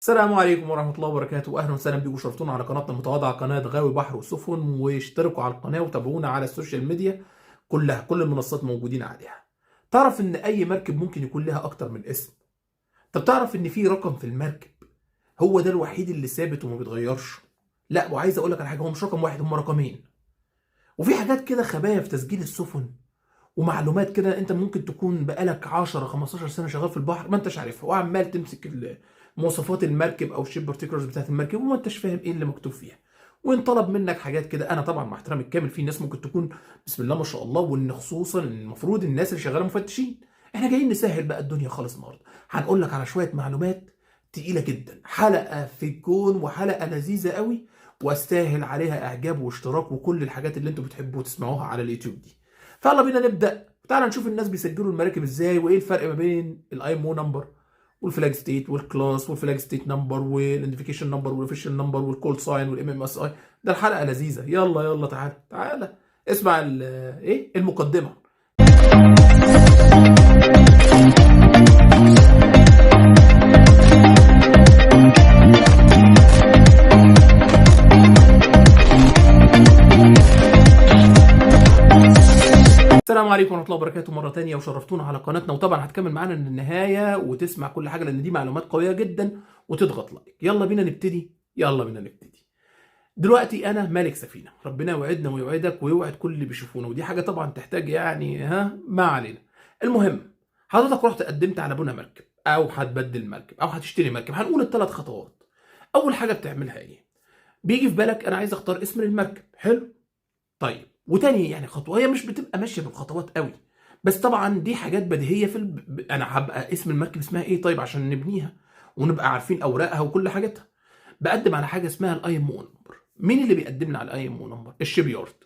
السلام عليكم ورحمة الله وبركاته، أهلا وسهلا بيكم. شرفتونا على قناتنا المتواضعة قناة غاوي بحر وسفن، واشتركوا على القناة وتابعونا على السوشيال ميديا كلها، كل المنصات موجودين عليها. تعرف إن أي مركب ممكن يكون لها أكتر من اسم؟ طب تعرف إن في رقم في المركب هو ده الوحيد اللي ثابت وما بيتغيرش؟ لا، وعايز أقول لك على حاجة، هو مش رقم واحد، هم رقمين. وفي حاجات كده خبايا في تسجيل السفن ومعلومات كده انت ممكن تكون بقالك 10 15 سنه شغال في البحر ما انتش عارفها، وعمال تمسك مواصفات المركب او الشيب بارتيكولرز بتاعت المركب وما انتش فاهم ايه اللي مكتوب فيها. وان طلب منك حاجات كده، انا طبعا مع احترامي الكامل في ناس ممكن تكون بسم الله ما شاء الله، وان خصوصا المفروض الناس اللي شغاله مفتشين. احنا جايين نسهل بقى الدنيا خالص النهارده. هنقول لك على شويه معلومات تقيله جدا، حلقه في الكون وحلقه لذيذه قوي، واستاهل عليها اعجاب واشتراك وكل الحاجات اللي انتوا بتحبوا تسمعوها على اليوتيوب دي. فيلا بينا نبدا. تعال نشوف الناس بيسجلوا المراكب ازاي، وايه الفرق ما بين الاي ام او نمبر والفلاج ستيت والكلاس والفلاج ستيت نمبر والايدنتيفيكيشن نمبر والاوفيشال نمبر والكول ساين والام ام اس اي. ده الحلقه لذيذه. يلا يلا تعال تعال اسمع ايه المقدمه. السلام عليكم ورحمه الله وبركاته مره تانية، وشرفتونا على قناتنا. وطبعا هتكمل معانا للنهايه وتسمع كل حاجه لان دي معلومات قويه جدا، وتضغط لايك. يلا بينا نبتدي، يلا بينا نبتدي. دلوقتي انا مالك سفينه، ربنا يوعدنا ويوعدك ويوعد كل اللي بيشوفونا، ودي حاجه طبعا تحتاج يعني ما علينا. المهم، حضرتك رحت قدمت على بناء مركب او هتبدل مركب او هتشتري مركب. هنقول الثلاث خطوات. اول حاجه بتعملها ايه؟ بيجي في بالك انا عايز اختار اسم للمركب. حلو. طيب، وتاني يعني خطوه، هي مش بتبقى ماشيه بالخطوات قوي، بس طبعا دي حاجات بديهيه انا هبقى اسم المركب اسمها ايه طيب عشان نبنيها ونبقى عارفين اوراقها وكل حاجاتها. بقدم على حاجه اسمها الاي ام او نمبر. مين اللي بيقدم لنا على الاي ام او نمبر؟ الشيب يارد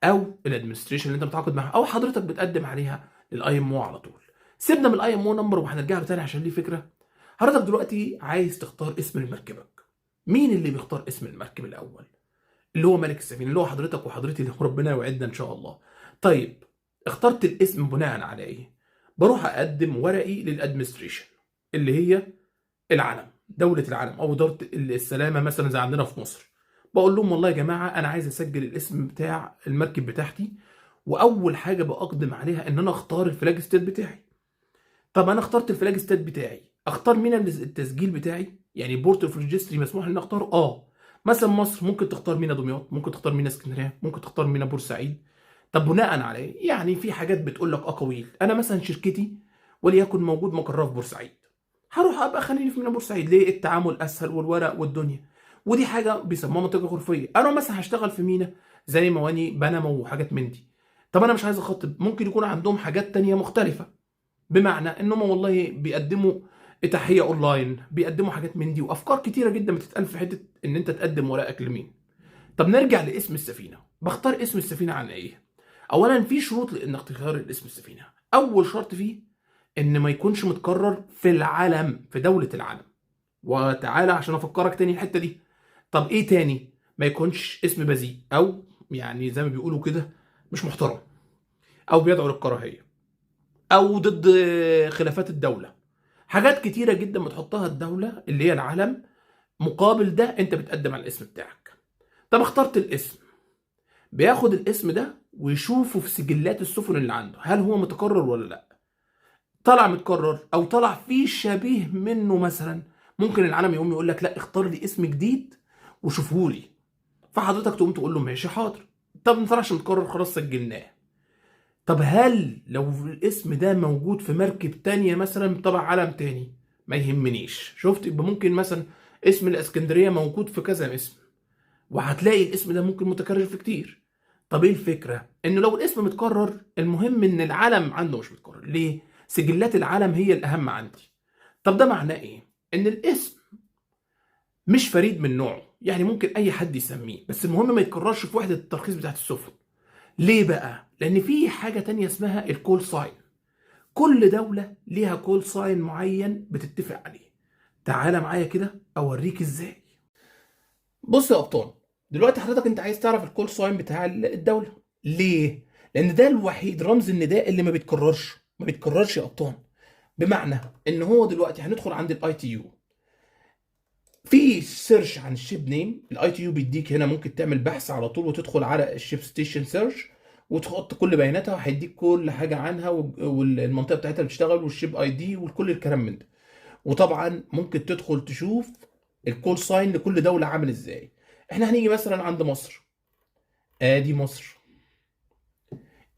او الادمنستريشن اللي انت متعاقد معاها، او حضرتك بتقدم عليها الاي ام او على طول. سيبنا من الاي ام او نمبر وهنرجع له تاني عشان ليه فكره. حضرتك دلوقتي عايز تختار اسم لمركبك. مين اللي بيختار اسم المركب الاول؟ اللي هو ملك السفينه، اللي هو حضرتك وحضرتي، اللي ربنا يوعدنا ان شاء الله. طيب، اخترت الاسم بناء على ايه؟ بروح اقدم ورقي للادمنستريشن اللي هي العلم، دوله العلم او اداره السلامه مثلا زي عندنا في مصر. بقول لهم والله يا جماعه انا عايز اسجل الاسم بتاع المركب بتاعتي، واول حاجه بقدم عليها ان انا اختار الفلاج ستيت بتاعي. طب انا اخترت الفلاج ستيت بتاعي، اختار مين التسجيل بتاعي؟ يعني بورت اوف ريجستري مسموح لي اختار مثلا مصر. ممكن تختار مينا دمياط، ممكن تختار مينا اسكندريه، ممكن تختار مينا بورسعيد. طب بناء على ايه؟ يعني في حاجات بتقول لك اقاويل. انا مثلا شركتي وليكن موجود مقرها في بورسعيد، هروح ابقى خليني في مينا بورسعيد. ليه؟ التعامل اسهل والورق والدنيا، ودي حاجه بيسموها منطقه غرفيه. انا مثلا هشتغل في مينا زي مواني بنما وحاجات من دي. طب انا مش عايز اخاطب، ممكن يكون عندهم حاجات تانية مختلفه، بمعنى انهم والله بيقدموا تحيه اونلاين، بيقدموا حاجات من دي، وافكار كتيره جدا بتتقال في حته ان انت تقدم ورقك لمين. طب نرجع لاسم السفينه. بختار اسم السفينه عن ايه؟ اولا في شروط لانك تختار الاسم السفينه. اول شرط فيه ان ما يكونش متكرر في العالم، في دوله العالم. وتعالى عشان افكرك تاني الحته دي. طب ايه تاني؟ ما يكونش اسم بذيء، او يعني زي ما بيقولوا كده مش محترم، او بيدعو للكراهيه، او ضد خلافات الدوله. حاجات كتيره جدا بتحطها الدوله اللي هي العلم، مقابل ده انت بتقدم على الاسم بتاعك. طب اخترت الاسم، بياخد الاسم ده ويشوفه في سجلات السفن اللي عنده، هل هو متكرر ولا لا. طلع متكرر او طلع فيه شبيه منه مثلا، ممكن العالم يقوم يقول لك لا اختار لي اسم جديد وشوفه لي. فحضرتك تقوم تقول له ماشي حاضر. طب ما طلعش متكرر، خلاص سجلناه. طب هل لو الاسم ده موجود في مركب تانية مثلا طبع علم تاني؟ ما يهمنيش. شفت؟ يبقى ممكن مثلا اسم الاسكندرية موجود في كذا اسم، وهتلاقي الاسم ده ممكن متكرر في كتير. طب ايه الفكرة؟ انه لو الاسم متكرر، المهم ان العلم عنده مش متكرر. ليه؟ سجلات العلم هي الاهم عندي. طب ده معناه ايه؟ ان الاسم مش فريد من نوعه، يعني ممكن اي حد يسميه، بس المهم ما يتكررش في وحدة الترخيص بتاعت السفن. ليه بقى؟ لان في حاجة تانية اسمها الكول ساين. كل دولة ليها كول ساين معين بتتفق عليه. تعالى معايا كده اوريك ازاي. بص يا ابطال، دلوقتي حضرتك انت عايز تعرف الكول ساين بتاع الدولة. ليه؟ لان ده الوحيد رمز النداء اللي ما بيتكررش يا ابطال. بمعنى ان هو دلوقتي هندخل عند الاي تي يو. في سيرش عن الشيب نيم، الاي تي يو بيديك هنا ممكن تعمل بحث على طول وتدخل على الشيب ستيشن سيرش وتحط كل بياناتها وهيديك كل حاجه عنها والمنطقه بتاعتها اللي بتشتغل والشيب اي دي وكل الكلام من ده. وطبعا ممكن تدخل تشوف الكول ساين لكل دوله عامل ازاي. احنا هنيجي مثلا عند مصر، ادي مصر،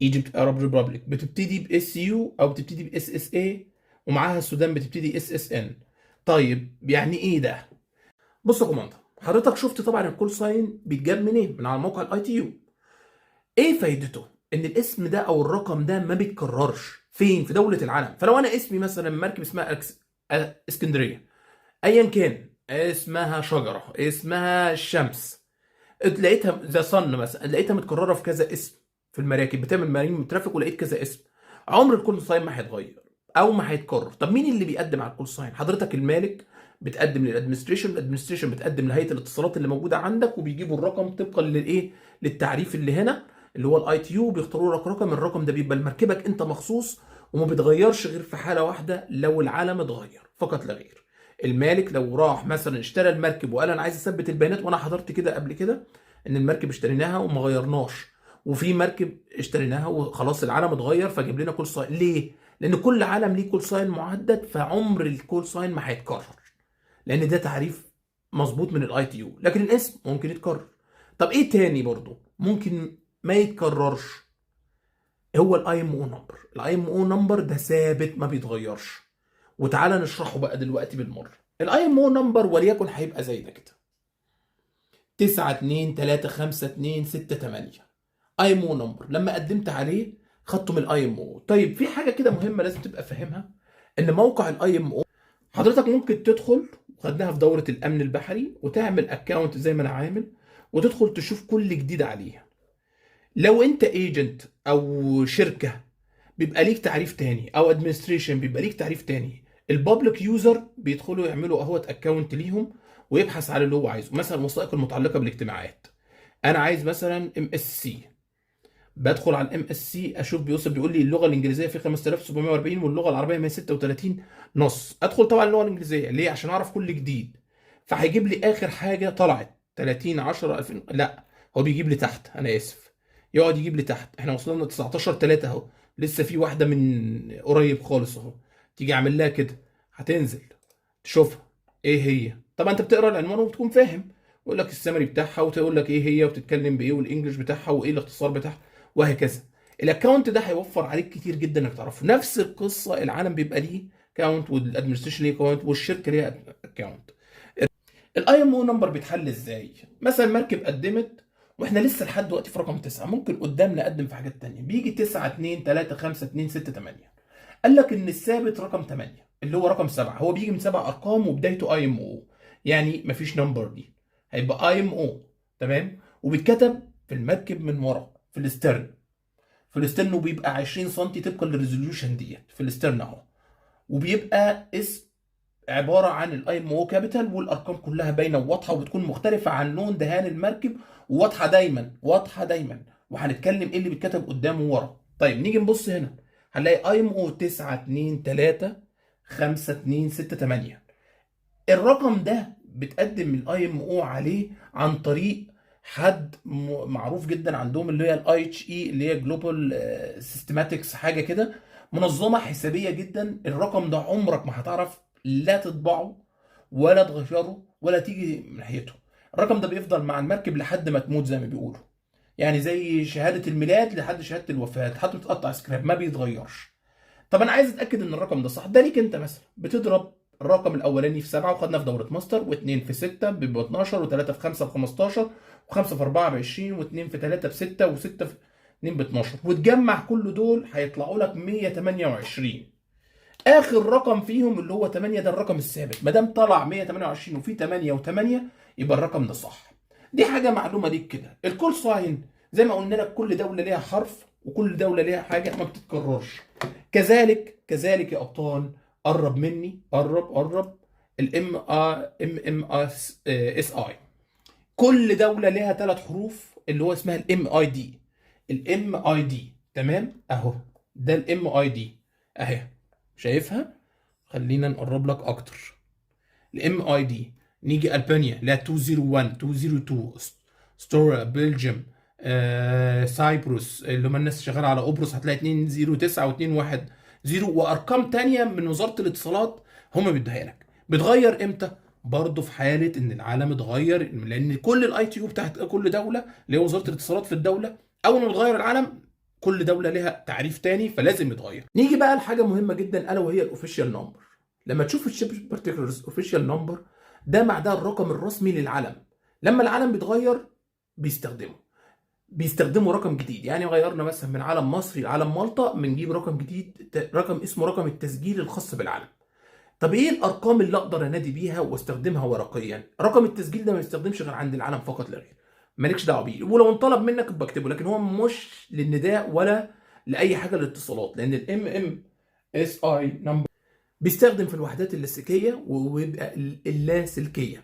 ايجيبت ارب ريبابليك بتبتدي باس يو او بتبتدي باس اس اي، ومعاها السودان بتبتدي اس اس ان. طيب يعني ايه ده؟ بص يا كوماندر، حضرتك شفت طبعا الكول ساين بيتجاب منين؟ من على موقع الاي تي يو. ايه فايدته؟ ان الاسم ده او الرقم ده ما بيتكررش فين؟ في دوله العالم. فلو انا اسمي مثلا مركب اسمها اسكندريه، ايا كان اسمها شجره، اسمها الشمس، لقيتها ذا صن مثلا، لقيتها متكرره في كذا اسم في المراكب بتعمل مارين ترافيك، ولقيت كذا اسم، عمر الكول ساين ما هيتغير او ما هيتكرر. طب مين اللي بيقدم على الكول ساين؟ حضرتك المالك بتقدم للادمنستريشن، الادمنستريشن بتقدم لهيئه الاتصالات اللي موجوده عندك، وبيجيبوا الرقم طبقا للايه، للتعريف اللي هنا اللي هو الاي تي يو، بيختاروا لك رقم. الرقم ده بيبقى لمركبك انت مخصوص، وما بيتغيرش غير في حاله واحده، لو العلم اتغير فقط لا غير. المالك لو راح مثلا اشترى المركب وقال انا عايز اثبت البيانات، وانا حضرت كده قبل كده ان المركب اشتريناها وما غيرناش، وفي مركب اشتريناها وخلاص العلم اتغير فجيب لنا كول ساين. ليه؟ لان كل علم ليه كول ساين محدد، فعمر الكول ساين ما هيتكرر، لان ده تعريف مظبوط من الاي تي يو. لكن الاسم ممكن يتكرر. طب ايه تاني برضو ممكن ما يتكررش؟ هو الاي ام او نمبر. الاي ام او نمبر ده ثابت ما بيتغيرش، وتعالى نشرحه بقى دلوقتي بالمره. الاي ام او نمبر وليكن هيبقى زي ده كده: 9 2 3 5 2 6 8. اي ام او نمبر لما قدمت عليه خدته من الاي ام او. طيب في حاجه كده مهمه لازم تبقى فاهمها، ان موقع الاي ام او حضرتك ممكن تدخل، خدناها في دوره الامن البحري، وتعمل اكونت زي ما انا عامل، وتدخل تشوف كل جديد عليه. لو انت ايجنت او شركه بيبقى ليك تعريف تاني، او ادمنستريشن بيبقى ليك تعريف تاني. البابليك يوزر بيدخلوا يعملوا اهوت اكونت ليهم ويبحث على اللي هو عايزه، مثلا الوثائق المتعلقه بالاجتماعات. انا عايز مثلا ام اس سي، بدخل على الام اس سي اشوف بيوصل، بيقول لي اللغه الانجليزيه في 5740 واللغه العربيه 136 نص. ادخل طبعا اللغه الانجليزيه ليه؟ عشان اعرف كل جديد. فهيجيب لي اخر حاجه طلعت 30 10 2000، لا هو بيجيب لي تحت، انا اسف، يقعد يجيب لي تحت. احنا وصلنا 19 3 اهو، لسه في واحده من قريب خالص اهو. تيجي اعمل لها كده هتنزل تشوفها ايه هي. طبعا انت بتقرا العنوان وبتكون فاهم، يقول لك السمري بتاعها وتقول لك ايه هي وبتتكلم بايه والانجليش بتاعها وايه الاختصار بتاعها وهكذا. الاكونت ده هيوفر عليك كتير جدا انك تعرفه. نفس القصه العالم بيبقى ليه اكونت، والادمنستريشن ليه اكونت، والشركه ليها اكونت. الاي ام او نمبر بيتحل ازاي؟ مثلا مركب قدمت واحنا لسه لحد دلوقتي في رقم 9، ممكن قدام نقدم في حاجات تانية. بيجي 9 2 3 5 2 6 8. قال لك ان الثابت رقم 8 اللي هو رقم 7، هو بيجي من 7 ارقام وبدايته اي ام او، يعني مفيش نمبر دي، هيبقى اي ام او. تمام. وبيتكتب في المركب من ورا في الاسترن، في الاسترن، وبيبقى 20 سم طبقا للريزوليوشن ديت في الاسترن اهو. وبيبقى اسم عباره عن الاي ام او كابيتال، والارقام كلها باينه وواضحه، وبتكون مختلفه عن لون دهان المركب، وواضحه دايما واضحه دايما. وهنتكلم ايه اللي بيتكتب قدام وورا. طيب نيجي نبص هنا، هنلاقي اي ام او 9 2 3 5 2 6 8. الرقم ده بتقدم الاي ام او عليه عن طريق حد معروف جدا عندهم، اللي هي الاي اتش اي، اللي هي جلوبال سيستماتكس، حاجه كده، منظمه حسابيه جدا. الرقم ده عمرك ما هتعرف لا تطبعه ولا تغيره ولا تيجي من ناحيته. الرقم ده بيفضل مع المركب لحد ما تموت زي ما بيقولوا، يعني زي شهاده الميلاد لحد شهاده الوفاه، لحد ما تقطع سكراب ما بيتغيرش. طب انا عايز اتاكد ان الرقم ده صح. ده ليك انت مثلا، بتضرب الرقم الاولاني في 7، وخدنا في دوره ماستر، و2 في 6 بيبقى 12، و3 في 5 ب 15، و5 في 4 ب 20، و2 في 3 ب 6، و6 في 2 ب 12، وتجمع كل دول هيطلعوا لك 128. اخر رقم فيهم اللي هو 8 ده الرقم الثابت. ما دام طلع 128 وفي 8 و8 يبقى الرقم ده صح. دي حاجه معلومه ليك كده. الكول ساين زي ما قلنا لك كل دوله ليها حرف، وكل دوله ليها حاجه ما بتتكررش. كذلك يا ابطال، قرب مني، قرب الام ام اس اي. كل دوله ليها 3 حروف اللي هو اسمها الام اي دي. الام اي دي تمام اهو، ده الام اي دي اهي، شايفها؟ خلينا نقرب لك اكتر. الام اي دي نيجي البانيا لا 201 202 ستورا بلجيوم سايبروس اللي هم الناس شغاله على قبرص هتلاقي 209 و210 وارقام تانية من وزاره الاتصالات هم بيدوها لك. بتغير امتى؟ برضه في حاله ان العالم اتغير، لان كل الاي تي يو بتاعت كل دوله اللي هي وزاره الاتصالات في الدوله اول ما بتغير العالم كل دوله لها تعريف تاني فلازم يتغير. نيجي بقى لحاجه مهمه جدا الا وهي الاوفيشال نمبر. لما تشوف الشيب بارتيكولرز اوفيشال نمبر ده معناه الرقم الرسمي للعلم. لما العلم بيتغير بيستخدموا رقم جديد. يعني غيرنا مثلا من علم مصري لعلم مالطا بنجيب رقم جديد، رقم اسمه رقم التسجيل الخاص بالعلم. طب ايه الارقام اللي اقدر انادي بيها واستخدمها ورقيا؟ رقم التسجيل ده ما يستخدمش غير عند العلم فقط لا غير، مالكش دعوه بيه، ولو انطلب منك بكتبه، لكن هو مش للنداء ولا لاي حاجه للاتصالات، لان الام ام اس اي نمبر بيستخدم في الوحدات اللاسلكيه وبيبقى اللاسلكيه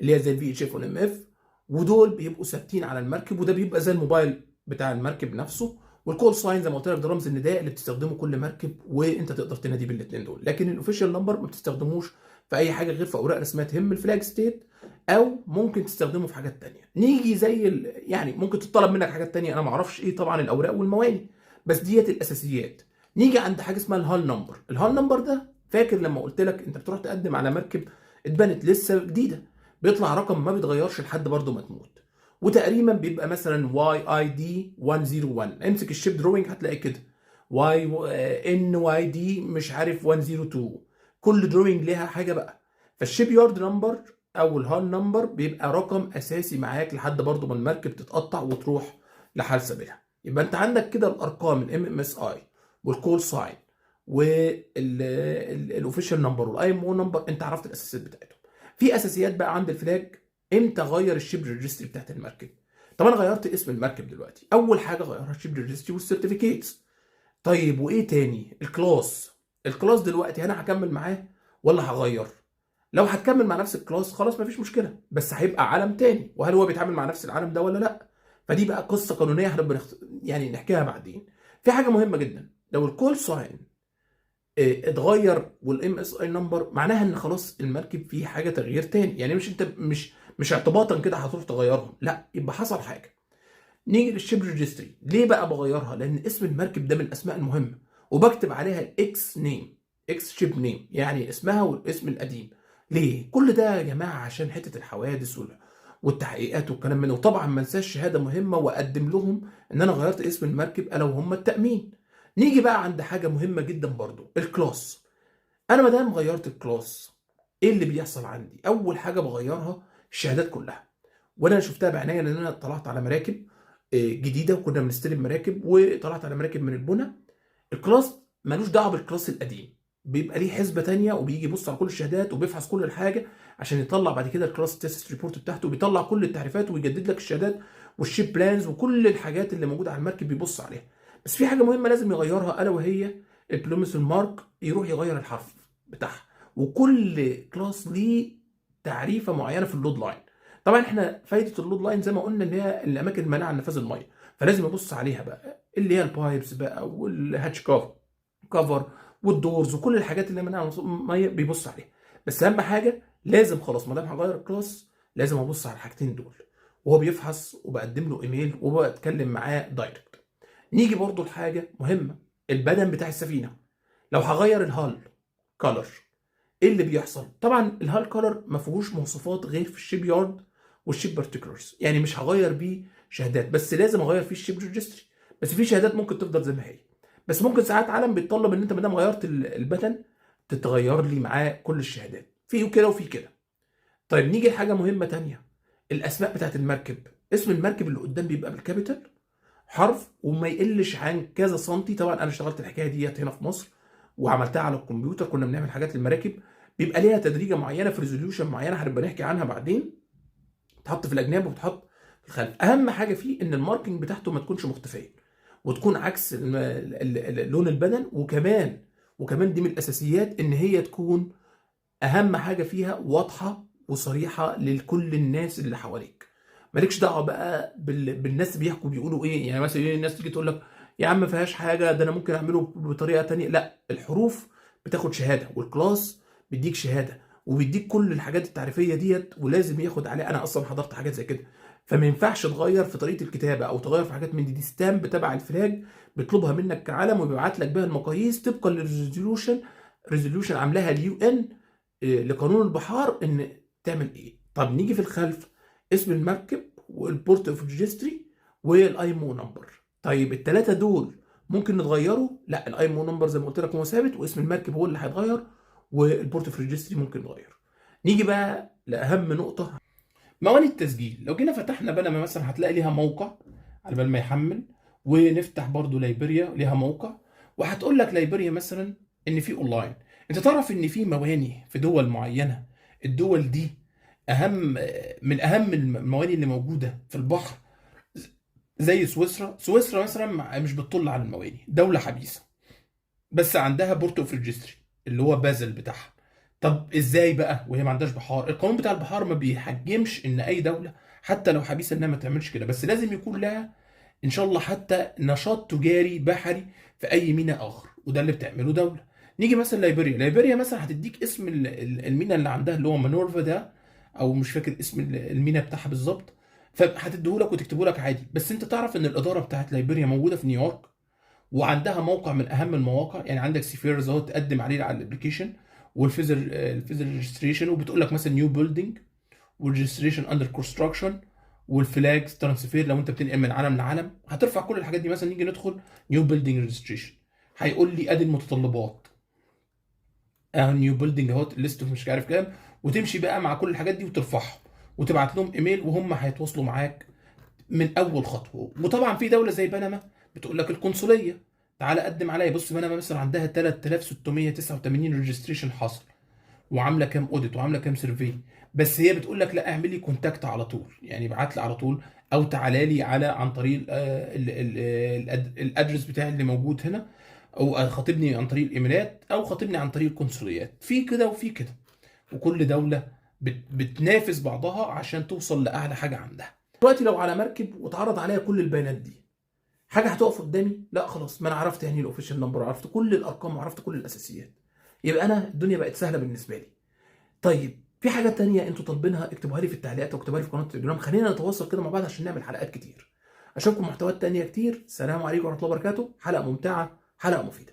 اللي هي زي الفي اتش اف والام اف، ودول بيبقوا ثابتين على المركب، وده بيبقى زي الموبايل بتاع المركب نفسه. والكول ساين زي ما قلت لك ده رمز النداء اللي بتستخدمه كل مركب، وانت تقدر تنادي بالاثنين دول. لكن الاوفيشال نمبر ما بتستخدموش في اي حاجه غير في اوراق رسميه تهم الفلاج ستيت، او ممكن تستخدمه في حاجات تانية. نيجي زي يعني ممكن تطلب منك حاجات تانية انا ما اعرفش ايه طبعا، الاوراق والمواني، بس ديت الاساسيات. نيجي عند حاجه اسمها الهال نمبر. الهال نمبر ده فاكر لما قلت لك انت بتروح تقدم على مركب اتبنت لسه جديده، بيطلع رقم ما بيتغيرش لحد برضه ما تموت، وتقريبا بيبقى مثلا واي اي دي 101. امسك الشيب دروينج هتلاقي كده واي ان واي دي مش عارف 102. كل دروينج ليها حاجه بقى. فالشيب يارد نمبر او الهال نمبر بيبقى رقم اساسي معاك لحد برضه ما المركب تتقطع وتروح لحال سبيلها. يبقى انت عندك كده الارقام الام ام اس اي والكول ساين والاوفيشال نمبر والاي ام او نمبر، انت عرفت الاساسيات بتاعتهم. في اساسيات بقى عند الفلاج. امتى غير الشيب ريجستري بتاعت المركب؟ طب انا غيرت اسم المركب دلوقتي، اول حاجه غيرها الشيب ريجستري والسيرتيفيكيتس. طيب وايه تاني؟ الكلاس دلوقتي انا هكمل معاه ولا هغير؟ لو هتكمل مع نفس الكلاس خلاص مفيش مشكله، بس هيبقى عالم تاني، وهل هو بيتعامل مع نفس العالم ده ولا لا؟ فدي بقى قصه قانونيه هنبقى يعني نحكيها بعدين. في حاجه مهمه جدا، لو الكول ساين اتغير والام اس اي نمبر معناها ان خلاص المركب فيه حاجه تغيير تاني. يعني مش انت مش اعتباطا كده هتروح تغيرهم، لا، يبقى حصل حاجه. نيجي للشيب ريجستري. ليه بقى بغيرها؟ لان اسم المركب ده من الاسماء المهمه، وبكتب عليها الاكس نيم، اكس شيب نيم، يعني اسمها والاسم القديم. ليه كل ده يا جماعه؟ عشان حته الحوادث والتحقيقات والكلام منه. وطبعا ما انساش شهاده مهمه واقدم لهم ان انا غيرت اسم المركب الا وهم التامين. نيجي بقى عند حاجه مهمه جدا برضو، الكلاس. انا ما دام غيرت الكلاس ايه اللي بيحصل عندي؟ اول حاجه بغيرها الشهادات كلها، وانا شفتها بعناية لان انا طلعت على مراكب جديده وكنا بنستلم مراكب، وطلعت على مراكب من البنا. الكلاس ملوش دعوه بالكلاس القديم، بيبقى ليه حسبه تانية وبيجي يبص على كل الشهادات وبيفحص كل الحاجه عشان يطلع بعد كده الكلاس تيست ريبورت بتاعته، بيطلع كل التعريفات ويجدد لك الشهادات والشيب بلانز وكل الحاجات اللي موجوده على المركب بيبص عليها. بس في حاجه مهمه لازم يغيرها الا وهي البلومس المارك، يروح يغير الحرف بتاعها. وكل كلاس ليه تعريفه معينه في اللود لاين. طبعا احنا فايده اللود لاين زي ما قلنا ان هي الاماكن المانعه عن نفاذ الميه، فلازم ابص عليها بقى، اللي هي البايبس بقى والهاتش كفر والدورز وكل الحاجات اللي منها ميه بيبص عليها. بس اهم حاجه لازم خلاص ما دام هغير الكلاس لازم ابص على الحاجتين دول، وهو بيفحص وبقدم له ايميل وبتكلم معاه دايركت. نيجي برضو لحاجه مهمه، البدن بتاع السفينه. لو هغير الهال كولر ايه اللي بيحصل؟ طبعا الهال كولر ما فيهوش مواصفات غير في الشيب يارد والشيب بارتيكولرز، يعني مش هغير بيه شهادات، بس لازم اغير فيه الشيب ريجستري. بس في شهادات ممكن تفضل زي ما هي، بس ممكن ساعات عالم بيتطلب ان انت ما دام غيرت البتن تتغير لي معاه كل الشهادات، في كده وفي كده. طيب نيجي لحاجه مهمه تانية، الاسماء بتاعت المركب. اسم المركب اللي قدام بيبقى بالكابيتال حرف وما يقلش عن كذا سنتي. طبعا انا اشتغلت الحكايه ديت هنا في مصر وعملتها على الكمبيوتر، كنا بنعمل حاجات للمراكب بيبقى ليها تدريجه معينه في ريزوليوشن معينه هنبقى نحكي عنها بعدين، تحط في الاجناب وتحط في الخلف. اهم حاجه فيه ان الماركينج بتاعته ما تكونش مختفيه وتكون عكس لون البدن، وكمان دي من الاساسيات ان هي تكون اهم حاجه فيها واضحه وصريحه لكل الناس اللي حواليك. مالكش دعوه بقى بالناس بيحكوا بيقولوا ايه. يعني مثلا الناس تيجي تقول لك يا عم ما فيهاش حاجه، ده انا ممكن اعمله بطريقه تانية. لا، الحروف بتاخد شهاده والكلاس بيديك شهاده، وبيديك كل الحاجات التعريفيه ديت، ولازم ياخد عليها. انا اصلا حضرت حاجات زي كده، فما ينفعش تغير في طريقه الكتابه او تغير في حاجات من دي ستامب تبع الفلاج بيطلبها منك كعلم، وبيبعت لك بها المقاييس طبقا للريزوليوشن عاملاها اليو ان لقانون البحار ان تعمل ايه. طب نيجي في الخلف، اسم المركب والبورت اوف ريجستري والايمو نمبر. طيب الثلاثه دول ممكن نتغيروا؟ لا، الايمو نمبر زي ما قلت لك هو ثابت، واسم المركب هو اللي هيتغير، والبورت اوف ريجستري ممكن يتغير. نيجي بقى لاهم نقطه، موانئ التسجيل. لو جينا فتحنا بنما مثلا هتلاقي ليها موقع على بال ما يحمل، ونفتح برضو ليبيريا ليها موقع، وهتقول لك ليبيريا مثلا ان في اونلاين. انت تعرف ان في موانئ في دول معينه، الدول دي اهم من اهم الموانئ اللي موجوده في البحر، زي سويسرا. سويسرا مثلا مش بتطل على الموانئ، دوله حبيسه، بس عندها بورت اوف ريجستري اللي هو بازل بتاعها. طب ازاي بقى وهي ما عندهاش بحار؟ القانون بتاع البحار ما بيحجمش ان اي دوله حتى لو حبيسه انها ما تعملش كده، بس لازم يكون لها ان شاء الله حتى نشاط تجاري بحري في اي ميناء اخر، وده اللي بتعمله دوله. نيجي مثلا ليبيريا. ليبيريا مثلا هتديك اسم الميناء اللي عندها اللي هو مانورفا ده، او مش فاكر اسم الميناء بتاعها بالظبط، فهتديهولك وتكتبه لك عادي. بس انت تعرف ان الاداره بتاعت ليبيريا موجوده في نيويورك، وعندها موقع من اهم المواقع. يعني عندك سيفيرز اهو تقدم عليه على الابلكيشن، والفيزر ريجستريشن، وبتقول لك مثلا نيو بيلدينج، والريجستريشن اندر كونستراكشن، والفلاج ترانسفير لو انت بتنقل من علم لعلم. هترفع كل الحاجات دي. مثلا نيجي ندخل نيو بيلدينج ريجستريشن، هيقول لي ادي المتطلبات اهو، نيو بيلدينج اهو ليست مش عارف كام، وتمشي بقى مع كل الحاجات دي وترفعهم وتبعت لهم ايميل، وهم هيتواصلوا معاك من اول خطوه. وطبعا في دوله زي بنما بتقول لك القنصليه تعالى قدم عليا. بص بنما مثلا عندها 3689 ريجستريشن حصل، وعامله كام اوديت، وعامله كام سيرفي، بس هي بتقول لك لا، اعمل لي كونتاكت على طول، يعني ابعت لي على طول، او تعالى لي على عن طريق الادرس بتاعي اللي موجود هنا، او خاطبني عن طريق الايميلات، او خاطبني عن طريق القنصليات. في كده وفي كده، وكل دوله بتنافس بعضها عشان توصل لاعلى حاجه عندها. دلوقتي لو على مركب واتعرض عليها كل البيانات دي، حاجه هتقف قدامي؟ لا خلاص، ما انا عرفت يعني الاوفيشال نمبر، وعرفت كل الارقام، وعرفت كل الاساسيات، يبقى انا الدنيا بقت سهله بالنسبه لي. طيب في حاجه تانية انتوا طالبينها، اكتبوها لي في التعليقات، او اكتبوها لي في قناه التليجرام، خلينا نتواصل كده مع بعض عشان نعمل حلقات كتير. اشوفكم محتويات تانية كتير. سلام عليكم ورحمه الله وبركاته. حلقه ممتعه، حلقه مفيده.